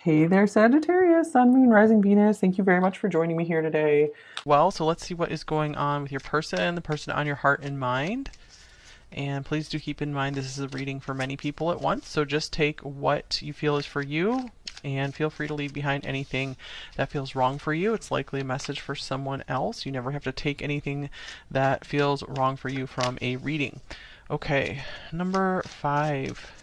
Hey there, Sagittarius, Sun, Moon, Rising, Venus. Thank you very much for joining me here today. Well, so let's see what is going on with your person, the person on your heart and mind. And please do keep in mind this is a reading for many people at once, so just take what you feel is for you and feel free to leave behind anything that feels wrong for you. It's likely a message for someone else. You never have to take anything that feels wrong for you from a reading. Okay, number 5.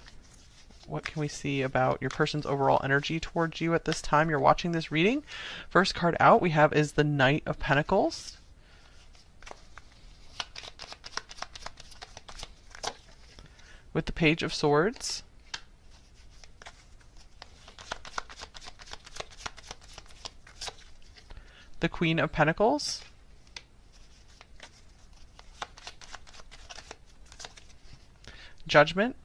What can we see about your person's overall energy towards you at this time you're watching this reading? First card out we have is the Knight of Pentacles. With the Page of Swords. The Queen of Pentacles. Judgment.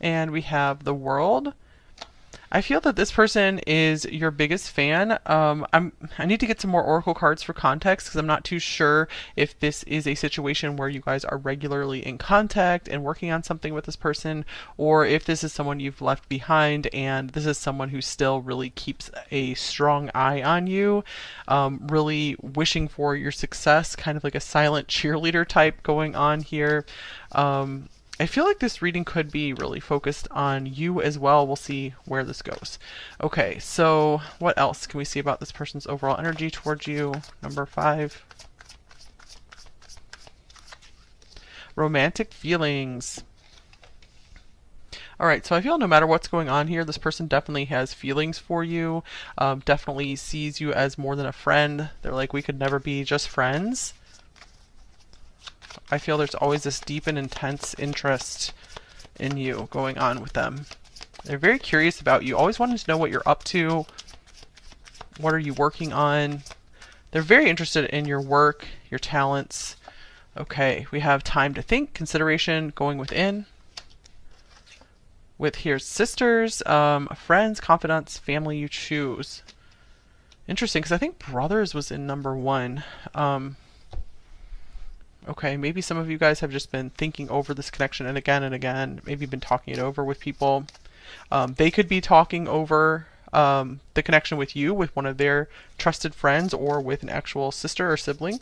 And we have the World. I feel that this person is your biggest fan. I need to get some more oracle cards for context because I'm not too sure if this is a situation where you guys are regularly in contact and working on something with this person, or if this is someone you've left behind and this is someone who still really keeps a strong eye on you, really wishing for your success, kind of like a silent cheerleader type going on here. I feel like this reading could be really focused on you as well. We'll see where this goes. Okay, so what else can we see about this person's overall energy towards you? Number 5. Romantic feelings. All right, so I feel no matter what's going on here, this person definitely has feelings for you, definitely sees you as more than a friend. They're like, we could never be just friends. I feel there's always this deep and intense interest in you going on with them. They're very curious about you, always wanting to know what you're up to. What are you working on? They're very interested in your work, your talents. Okay, we have time to think, consideration, going within. With here's sisters, friends, confidants, family you choose. Interesting, because I think brothers was in number 1. Okay, maybe some of you guys have just been thinking over this connection and again, maybe been talking it over with people. They could be talking over the connection with you, with one of their trusted friends, or with an actual sister or sibling.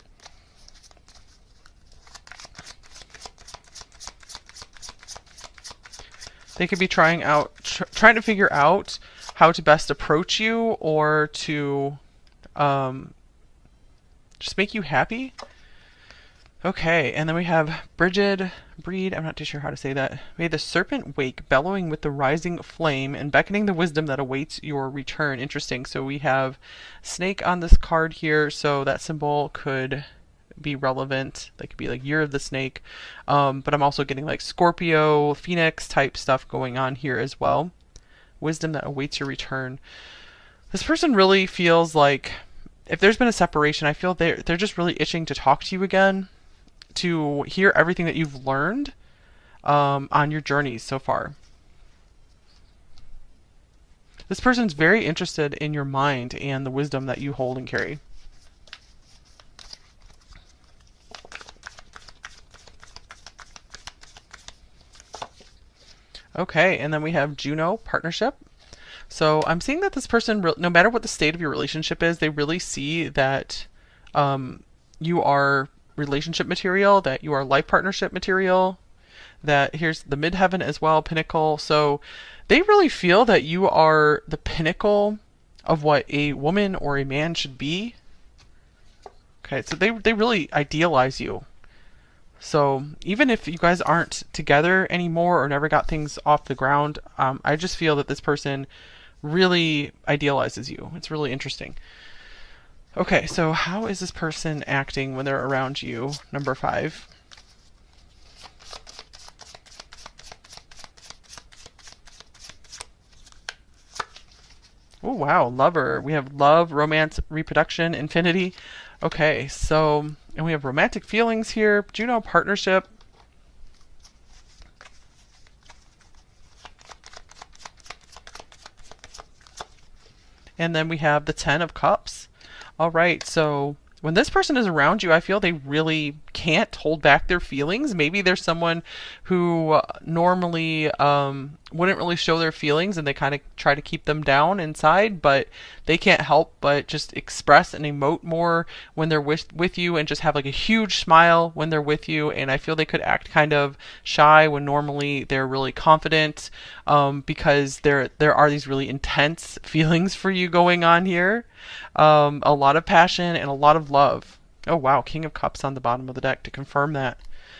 They could be trying to figure out how to best approach you or to just make you happy. Okay, and then we have Breed, I'm not too sure how to say that. May the serpent wake, bellowing with the rising flame and beckoning the wisdom that awaits your return. Interesting. So we have snake on this card here, so that symbol could be relevant. That could be like Year of the Snake. But I'm also getting like Scorpio, Phoenix type stuff going on here as well. Wisdom that awaits your return. This person really feels like if there's been a separation, I feel they're just really itching to talk to you again, to hear everything that you've learned on your journeys so far. This person's very interested in your mind and the wisdom that you hold and carry. Okay, and then we have Juno, partnership. So I'm seeing that this person, no matter what the state of your relationship is, they really see that you are relationship material, that you are life partnership material, that here's the midheaven as well, pinnacle. So they really feel that you are the pinnacle of what a woman or a man should be. Okay, so they really idealize you. So even if you guys aren't together anymore or never got things off the ground, I just feel that this person really idealizes you. It's really interesting. Okay, so how is this person acting when they're around you? Number 5. Oh, wow, lover. We have love, romance, reproduction, infinity. Okay, so, and we have romantic feelings here. Juno, partnership. And then we have the 10 of Cups. All right, so when this person is around you, I feel they really can't hold back their feelings. Maybe there's someone who normally wouldn't really show their feelings and they kind of try to keep them down inside, but they can't help but just express and emote more when they're with you and just have like a huge smile when they're with you. And I feel they could act kind of shy when normally they're really confident, because there are these really intense feelings for you going on here. A lot of passion and a lot of love. Oh wow, King of Cups on the bottom of the deck to confirm that.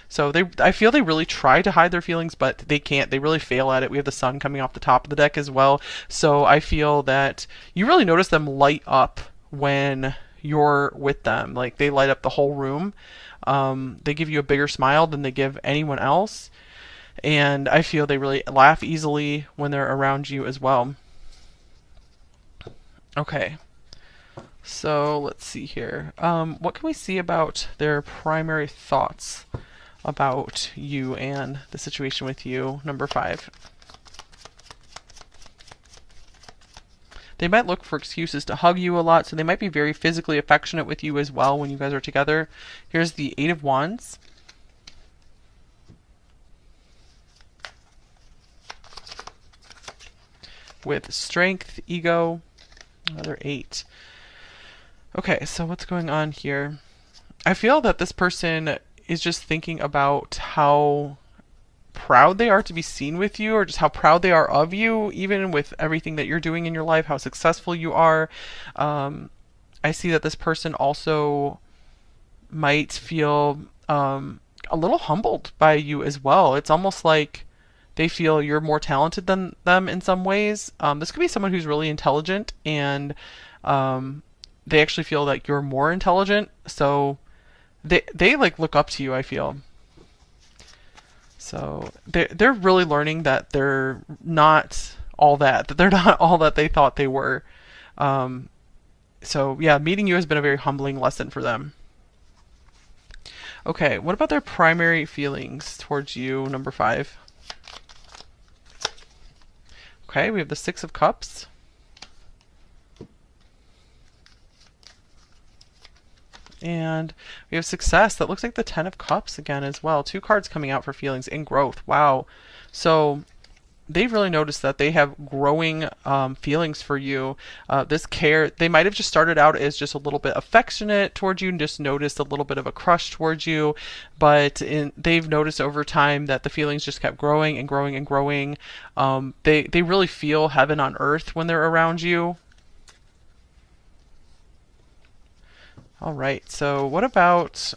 So I feel they really try to hide their feelings, but they can't. They really fail at it. We have the sun coming off the top of the deck as well. So I feel that you really notice them light up when you're with them. Like they light up the whole room. They give you a bigger smile than they give anyone else. And I feel they really laugh easily when they're around you as well. Okay. So let's see here. What can we see about their primary thoughts about you and the situation with you, number 5? They might look for excuses to hug you a lot, so they might be very physically affectionate with you as well when you guys are together. Here's the 8 of Wands. With strength, ego, another 8. Okay, so what's going on here? I feel that this person is just thinking about how proud they are to be seen with you, or just how proud they are of you, even with everything that you're doing in your life, how successful you are. I see that this person also might feel a little humbled by you as well. It's almost like they feel you're more talented than them in some ways. This could be someone who's really intelligent, and they actually feel like you're more intelligent, so they like look up to you, I feel. So they're really learning that they're not all that they're not all that they thought they were. So yeah, meeting you has been a very humbling lesson for them. Okay, what about their primary feelings towards you, number 5? Okay, we have the 6 of Cups. And we have success. That looks like the 10 of Cups again as well. 2 cards coming out for feelings and growth. Wow. So they've really noticed that they have growing feelings for you. This care, they might have just started out as just a little bit affectionate towards you and just noticed a little bit of a crush towards you. But they've noticed over time that the feelings just kept growing and growing and growing. They really feel heaven on earth when they're around you. All right, so what about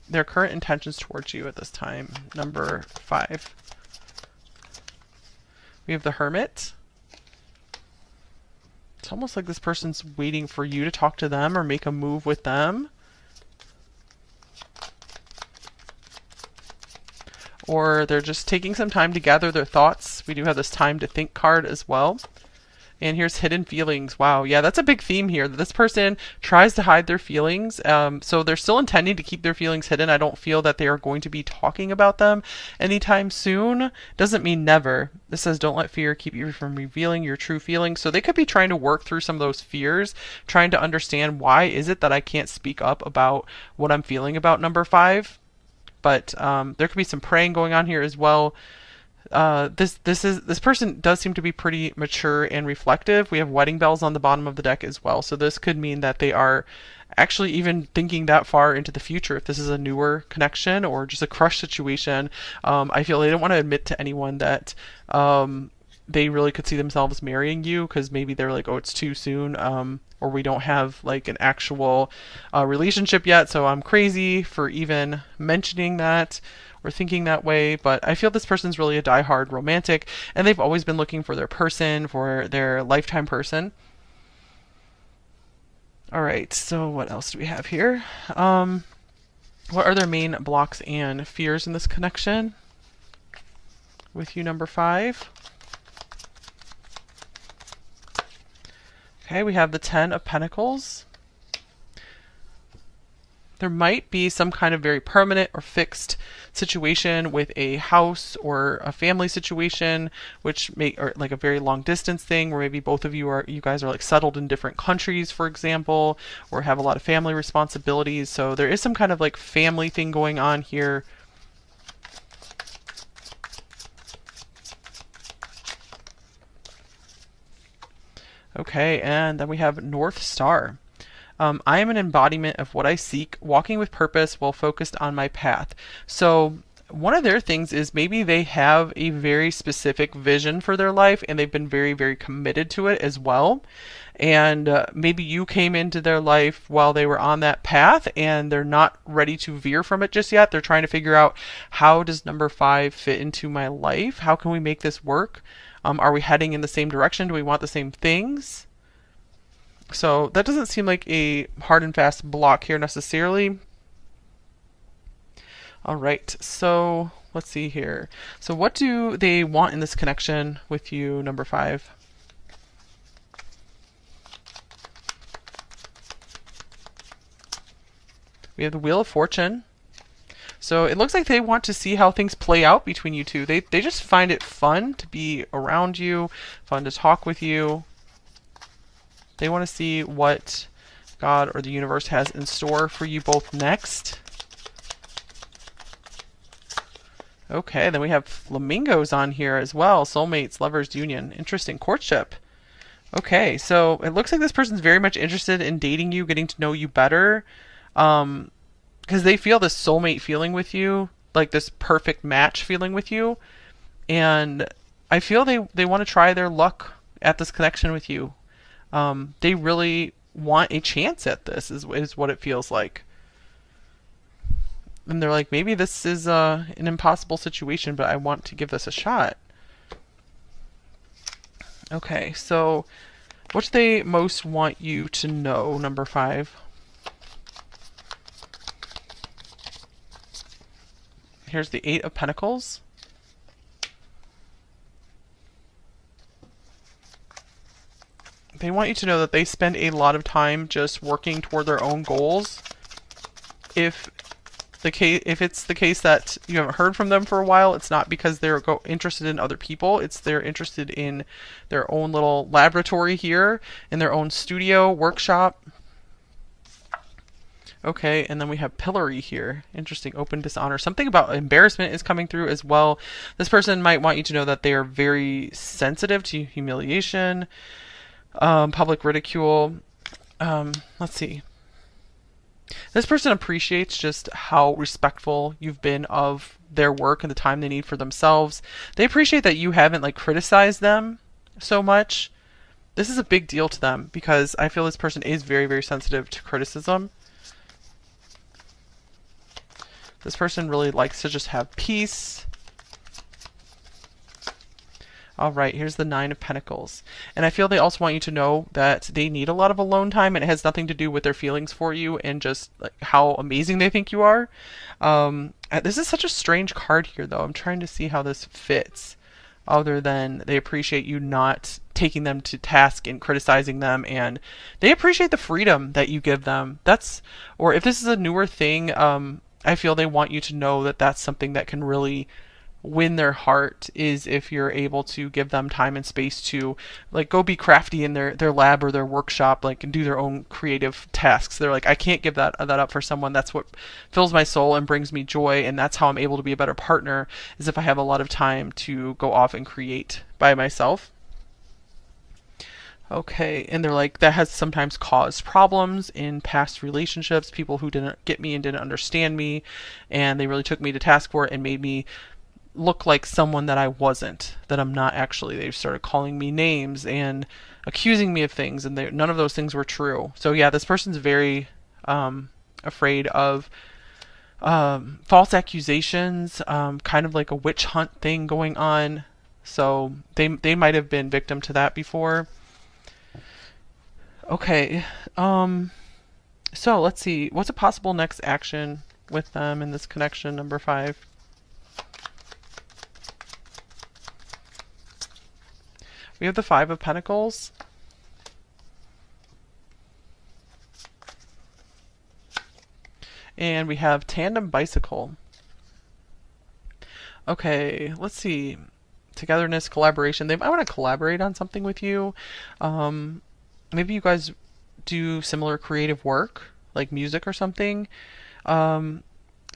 their current intentions towards you at this time, number 5? We have the Hermit. It's almost like this person's waiting for you to talk to them or make a move with them. Or they're just taking some time to gather their thoughts. We do have this time to think card as well. And here's hidden feelings. Wow, yeah, that's a big theme here. This person tries to hide their feelings. So they're still intending to keep their feelings hidden. I don't feel that they are going to be talking about them anytime soon. Doesn't mean never. This says don't let fear keep you from revealing your true feelings. So they could be trying to work through some of those fears, trying to understand why is it that I can't speak up about what I'm feeling about number 5. But there could be some praying going on here as well. This person does seem to be pretty mature and reflective. We have wedding bells on the bottom of the deck as well. So this could mean that they are actually even thinking that far into the future. If this is a newer connection or just a crush situation, I feel they don't want to admit to anyone that they really could see themselves marrying you, because maybe they're like, oh, it's too soon, or we don't have like an actual relationship yet, so I'm crazy for even mentioning that or thinking that way. But I feel this person's really a diehard romantic, and they've always been looking for their person, for their lifetime person. All right, so what else do we have here? What are their main blocks and fears in this connection with you, number 5? Okay, we have the 10 of Pentacles. There might be some kind of very permanent or fixed situation with a house or a family situation, which may, or like a very long distance thing where maybe both of you guys are like settled in different countries, for example, or have a lot of family responsibilities. So there is some kind of like family thing going on here. Okay, and then we have North Star. I am an embodiment of what I seek, walking with purpose while focused on my path. So, one of their things is maybe they have a very specific vision for their life and they've been very, very committed to it as well. And maybe you came into their life while they were on that path and they're not ready to veer from it just yet. They're trying to figure out, how does number 5 fit into my life? How can we make this work? Are we heading in the same direction? Do we want the same things? So that doesn't seem like a hard and fast block here necessarily. All right, so let's see here. So what do they want in this connection with you, number 5? We have the Wheel of Fortune. So it looks like they want to see how things play out between you two. They just find it fun to be around you, fun to talk with you. They want to see what God or the universe has in store for you both next. Okay, then we have flamingos on here as well. Soulmates, lovers, union. Interesting. Courtship. Okay, so it looks like this person's very much interested in dating you, getting to know you better. Because they feel this soulmate feeling with you, like this perfect match feeling with you. And I feel they want to try their luck at this connection with you. They really want a chance at this, is what it feels like. And they're like, maybe this is an impossible situation, but I want to give this a shot. Okay, so what do they most want you to know, number 5? Here's the 8 of Pentacles. They want you to know that they spend a lot of time just working toward their own goals. If it's the case that you haven't heard from them for a while, it's not because they're interested in other people. It's they're interested in their own little laboratory here, in their own studio, workshop. Okay, and then we have Pillory here. Interesting, open dishonor. Something about embarrassment is coming through as well. This person might want you to know that they are very sensitive to humiliation, public ridicule. Let's see. This person appreciates just how respectful you've been of their work and the time they need for themselves. They appreciate that you haven't like criticized them so much. This is a big deal to them because I feel this person is very, very sensitive to criticism. This person really likes to just have peace. All right, here's the 9 of Pentacles. And I feel they also want you to know that they need a lot of alone time, and it has nothing to do with their feelings for you and just like how amazing they think you are. This is such a strange card here, though. I'm trying to see how this fits, other than they appreciate you not taking them to task and criticizing them, and they appreciate the freedom that you give them. Or if this is a newer thing, I feel they want you to know that that's something that can really win their heart, is if you're able to give them time and space to like go be crafty in their lab or their workshop, like, and do their own creative tasks. They're like, I can't give that up for someone. That's what fills my soul and brings me joy, and that's how I'm able to be a better partner, is if I have a lot of time to go off and create by myself. Okay, and they're like, that has sometimes caused problems in past relationships, people who didn't get me and didn't understand me, and they really took me to task for it and made me look like someone that I wasn't, that I'm not actually. They started calling me names and accusing me of things, and none of those things were true. So yeah, this person's very afraid of false accusations, kind of like a witch hunt thing going on. So they might have been victim to that before. Okay, so let's see. What's a possible next action with them in this connection, number 5? We have the 5 of Pentacles. And we have tandem bicycle. Okay, let's see. Togetherness, collaboration. They might want to collaborate on something with you. Maybe you guys do similar creative work, like music or something. Um,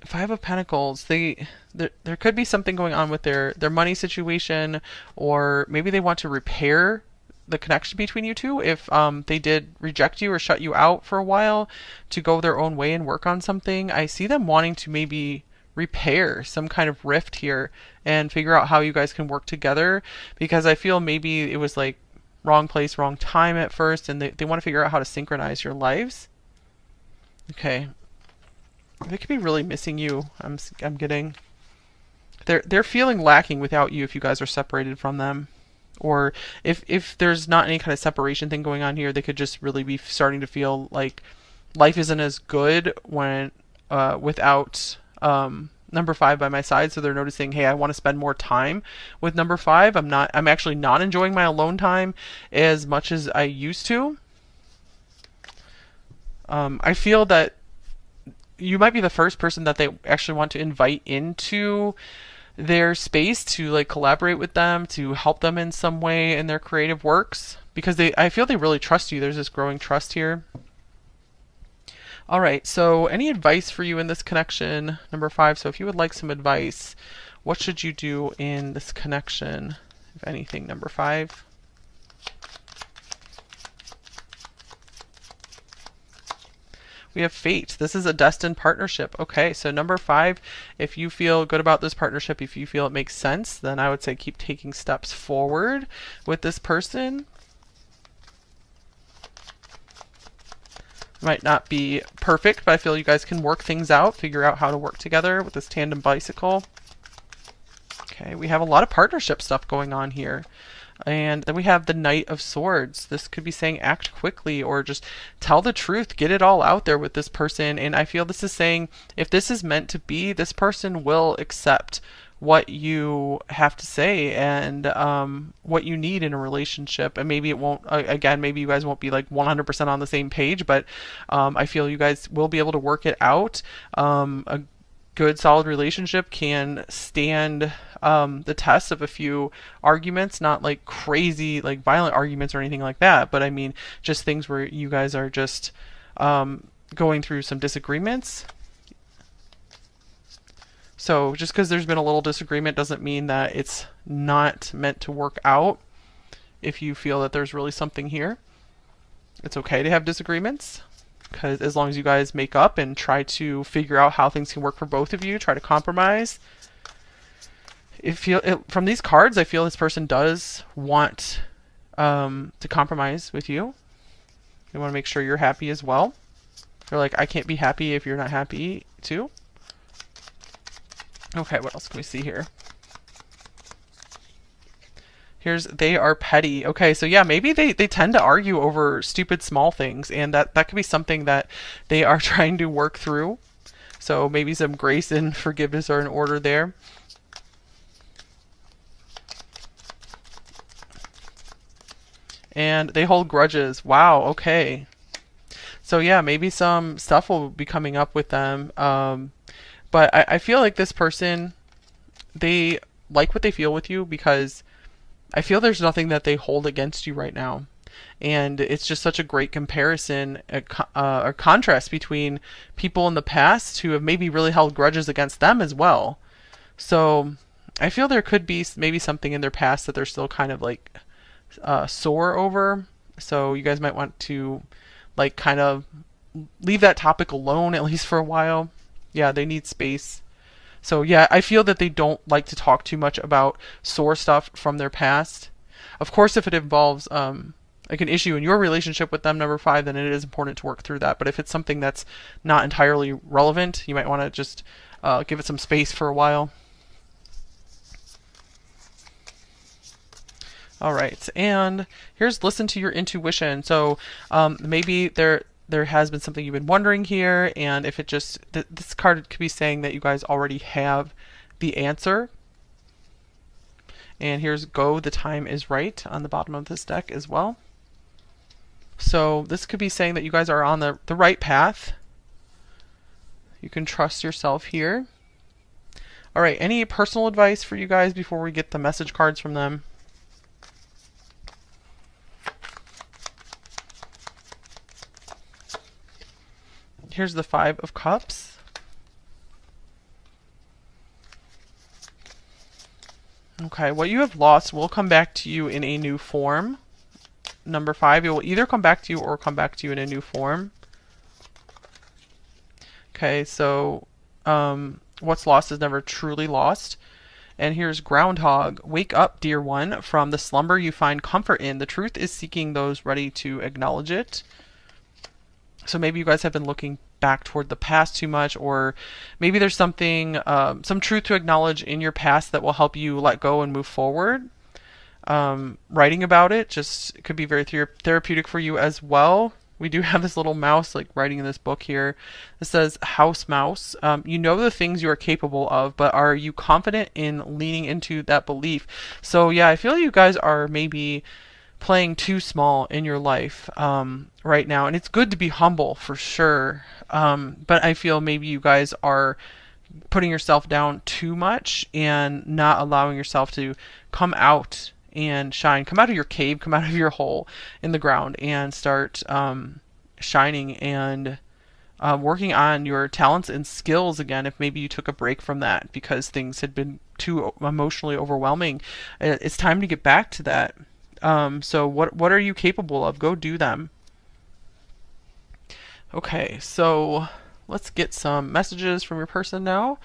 Five of Pentacles. There could be something going on with their money situation, or maybe they want to repair the connection between you two if they did reject you or shut you out for a while to go their own way and work on something. I see them wanting to maybe repair some kind of rift here and figure out how you guys can work together, because I feel maybe it was like wrong place, wrong time at first, and they want to figure out how to synchronize your lives. Okay. They could be really missing you. I'm getting they're feeling lacking without you if you guys are separated from them. Or if there's not any kind of separation thing going on here, they could just really be starting to feel like life isn't as good when without number five by my side. So they're noticing, hey, I want to spend more time with number five. I'm actually not enjoying my alone time as much as I used to. I feel that you might be the first person that they actually want to invite into their space to like collaborate with them, to help them in some way in their creative works, because I feel they really trust you. There's this growing trust here. All right, so any advice for you in this connection, number five? So if you would like some advice, what should you do in this connection, if anything, number five? We have fate. This is a destined partnership. Okay, so number five, if you feel good about this partnership, if you feel it makes sense, then I would say keep taking steps forward with this person. Might not be perfect, but I feel you guys can work things out, figure out how to work together with this tandem bicycle. Okay, we have a lot of partnership stuff going on here. And then we have the Knight of Swords. This could be saying act quickly or just tell the truth, get it all out there with this person. And I feel this is saying if this is meant to be, this person will accept what you have to say and what you need in a relationship. And maybe it won't, again, maybe you guys won't be like 100% on the same page, but I feel you guys will be able to work it out. A good solid relationship can stand the test of a few arguments, not like crazy like violent arguments or anything like that, but I mean just things where you guys are just going through some disagreements. So just because there's been a little disagreement doesn't mean that it's not meant to work out. If you feel that there's really something here, it's okay to have disagreements, because as long as you guys make up and try to figure out how things can work for both of you, try to compromise. From these cards, I feel this person does want to compromise with you. They want to make sure you're happy as well. They're like, I can't be happy if you're not happy too. Okay, what else can we see here? Here's they are petty. Okay, so yeah, maybe they tend to argue over stupid small things, and that could be something that they are trying to work through. So maybe some grace and forgiveness are in order there. And they hold grudges. Wow, okay. So yeah, maybe some stuff will be coming up with them. But I feel like this person, they like what they feel with you, because I feel there's nothing that they hold against you right now. And it's just such a great comparison, a contrast between people in the past who have maybe really held grudges against them as well. So I feel there could be maybe something in their past that they're still kind of like sore over. So you guys might want to like kind of leave that topic alone, at least for a while. Yeah, they need space. So yeah, I feel that they don't like to talk too much about sore stuff from their past. Of course, if it involves like an issue in your relationship with them, number five, then it is important to work through that. But if it's something that's not entirely relevant, you might want to just give it some space for a while. All right, and here's listen to your intuition. So maybe there has been something you've been wondering here, and if it just this card could be saying that you guys already have the answer. And here's go, the time is right on the bottom of this deck as well. So this could be saying that you guys are on the right path. You can trust yourself here. All right, any personal advice for you guys before we get the message cards from them? Here's the Five of Cups. Okay, what you have lost will come back to you in a new form. Number 5, it will either come back to you or come back to you in a new form. Okay, so what's lost is never truly lost. And here's Groundhog. Wake up, dear one, from the slumber you find comfort in. The truth is seeking those ready to acknowledge it. So maybe you guys have been looking back toward the past too much, or maybe there's something, some truth to acknowledge in your past that will help you let go and move forward. Writing about it just could be very therapeutic for you as well. We do have this little mouse like writing in this book here. It says, House Mouse. You know the things you are capable of, but are you confident in leaning into that belief? So yeah, I feel you guys are maybe playing too small in your life right now, and it's good to be humble for sure, but I feel maybe you guys are putting yourself down too much and not allowing yourself to come out and shine. Come out of your cave, come out of your hole in the ground, and start shining and working on your talents and skills again. If maybe you took a break from that because things had been too emotionally overwhelming, it's time to get back to that. So what are you capable of? Go do them. Okay, so let's get some messages from your person now.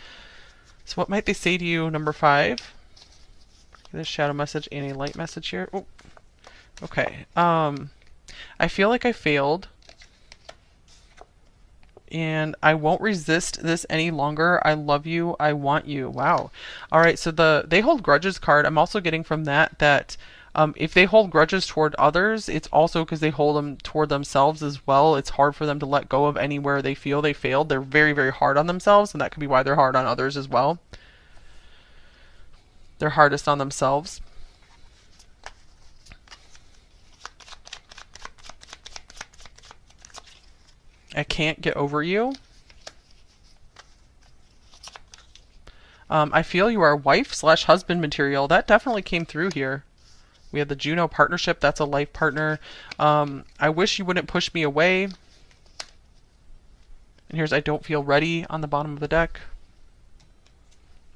So what might they say to you, number 5? Get a shadow message and a light message here. Oh, okay. I feel like I failed, and I won't resist this any longer. I love you. I want you. Wow. All right. So the they hold grudges card, I'm also getting from that if they hold grudges toward others, it's also because they hold them toward themselves as well. It's hard for them to let go of anywhere they feel they failed. They're very, very hard on themselves, and that could be why they're hard on others as well. They're hardest on themselves. I can't get over you. I feel you are wife/husband material. That definitely came through here. We have the Juno partnership. That's a life partner. I wish you wouldn't push me away. And here's I don't feel ready on the bottom of the deck.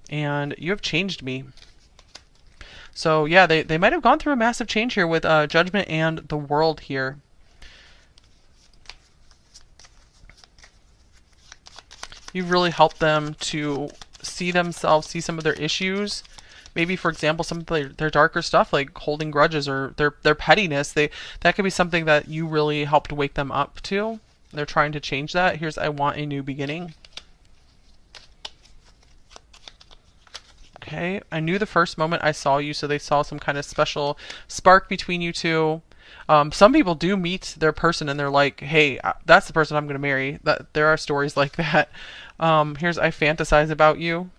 And you have changed me. So yeah, they might have gone through a massive change here with Judgment and the World here. You've really helped them to see themselves, see some of their issues. Maybe, for example, some of their darker stuff, like holding grudges or their pettiness, that could be something that you really helped wake them up to. They're trying to change that. Here's I want a new beginning. Okay, I knew the first moment I saw you, so they saw some kind of special spark between you two. Some people do meet their person and they're like, hey, that's the person I'm going to marry. There are stories like that. Here's I fantasize about you.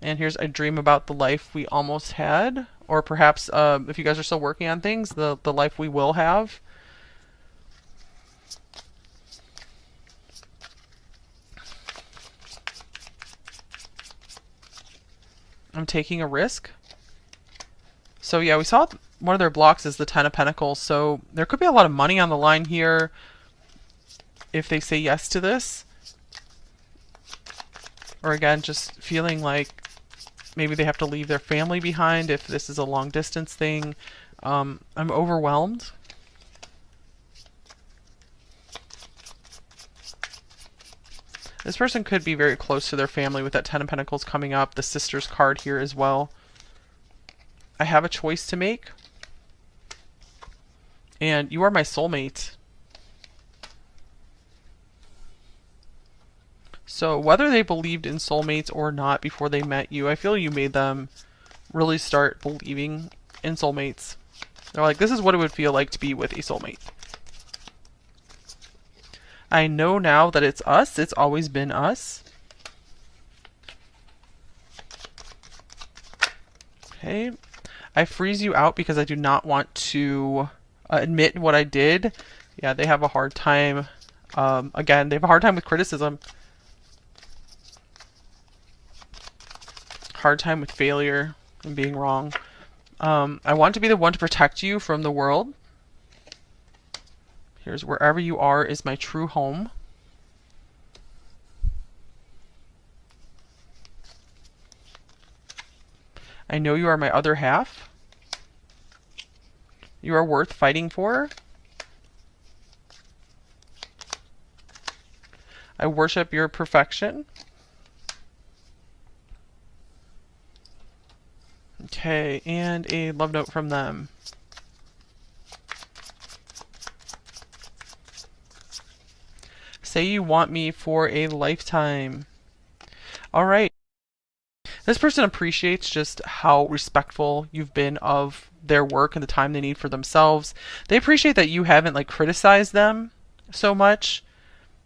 And here's I dream about the life we almost had. Or perhaps if you guys are still working on things, the life we will have. I'm taking a risk. So yeah, we saw one of their blocks is the Ten of Pentacles. So there could be a lot of money on the line here if they say yes to this. Or again, just feeling like maybe they have to leave their family behind if this is a long distance thing. I'm overwhelmed. This person could be very close to their family with that Ten of Pentacles coming up. The Sisters card here as well. I have a choice to make. And you are my soulmate. So whether they believed in soulmates or not before they met you, I feel you made them really start believing in soulmates. They're like, this is what it would feel like to be with a soulmate. I know now that it's us. It's always been us. Okay. I freeze you out because I do not want to admit what I did. Yeah, they have a hard time. Again, they have a hard time with criticism. hard time with failure and being wrong. I want to be the one to protect you from the world. Here's wherever you are is my true home. I know you are my other half. You are worth fighting for. I worship your perfection. Okay, and a love note from them. Say you want me for a lifetime. All right. This person appreciates just how respectful you've been of their work and the time they need for themselves. They appreciate that you haven't like criticized them so much.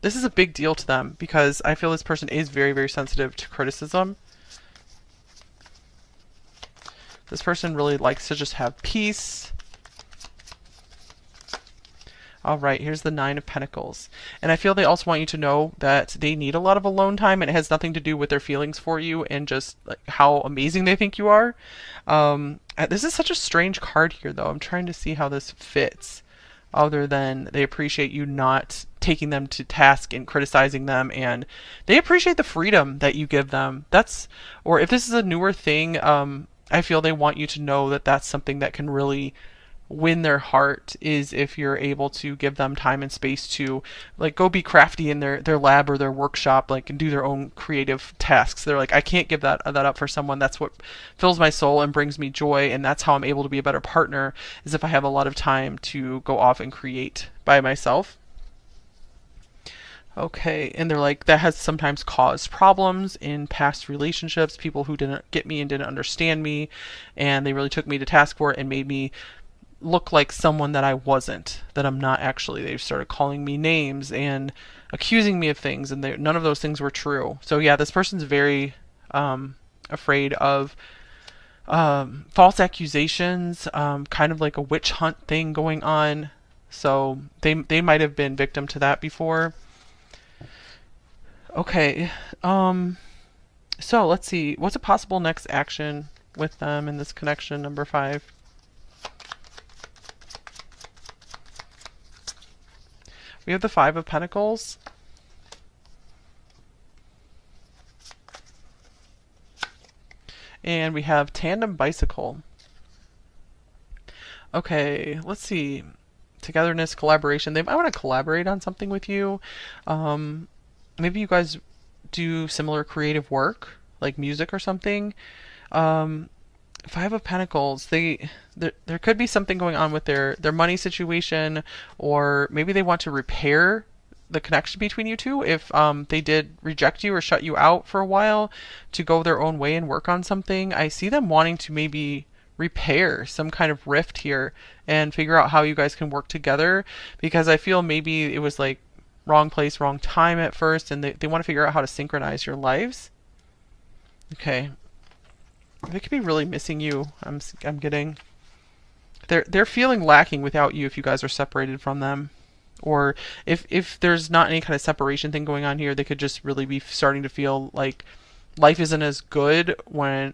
This is a big deal to them because I feel this person is very, very sensitive to criticism. This person really likes to just have peace. All right, here's the Nine of Pentacles. And I feel they also want you to know that they need a lot of alone time, and it has nothing to do with their feelings for you and just like how amazing they think you are. This is such a strange card here, though. I'm trying to see how this fits, other than they appreciate you not taking them to task and criticizing them, and they appreciate the freedom that you give them. Or if this is a newer thing, I feel they want you to know that that's something that can really win their heart, is if you're able to give them time and space to like go be crafty in their lab or their workshop, like, and do their own creative tasks. They're like, I can't give that up for someone. That's what fills my soul and brings me joy, and that's how I'm able to be a better partner, is if I have a lot of time to go off and create by myself. Okay, and they're like, that has sometimes caused problems in past relationships, people who didn't get me and didn't understand me, and they really took me to task for it and made me look like someone that I wasn't, that I'm not actually. They started calling me names and accusing me of things, and none of those things were true. So yeah, this person's very afraid of false accusations, kind of like a witch hunt thing going on. So they might have been victim to that before. Okay, so let's see. What's a possible next action with them in this connection, number 5? We have the 5 of Pentacles. And we have tandem bicycle. Okay, let's see. Togetherness, collaboration. They might want to collaborate on something with you. Maybe you guys do similar creative work, like music or something. 5 of Pentacles. There could be something going on with their money situation, or maybe they want to repair the connection between you two if they did reject you or shut you out for a while to go their own way and work on something. I see them wanting to maybe repair some kind of rift here and figure out how you guys can work together, because I feel maybe it was like wrong place, wrong time at first, and they want to figure out how to synchronize your lives. Okay. They could be really missing you. I'm getting. They're feeling lacking without you if you guys are separated from them. Or if there's not any kind of separation thing going on here, they could just really be starting to feel like life isn't as good when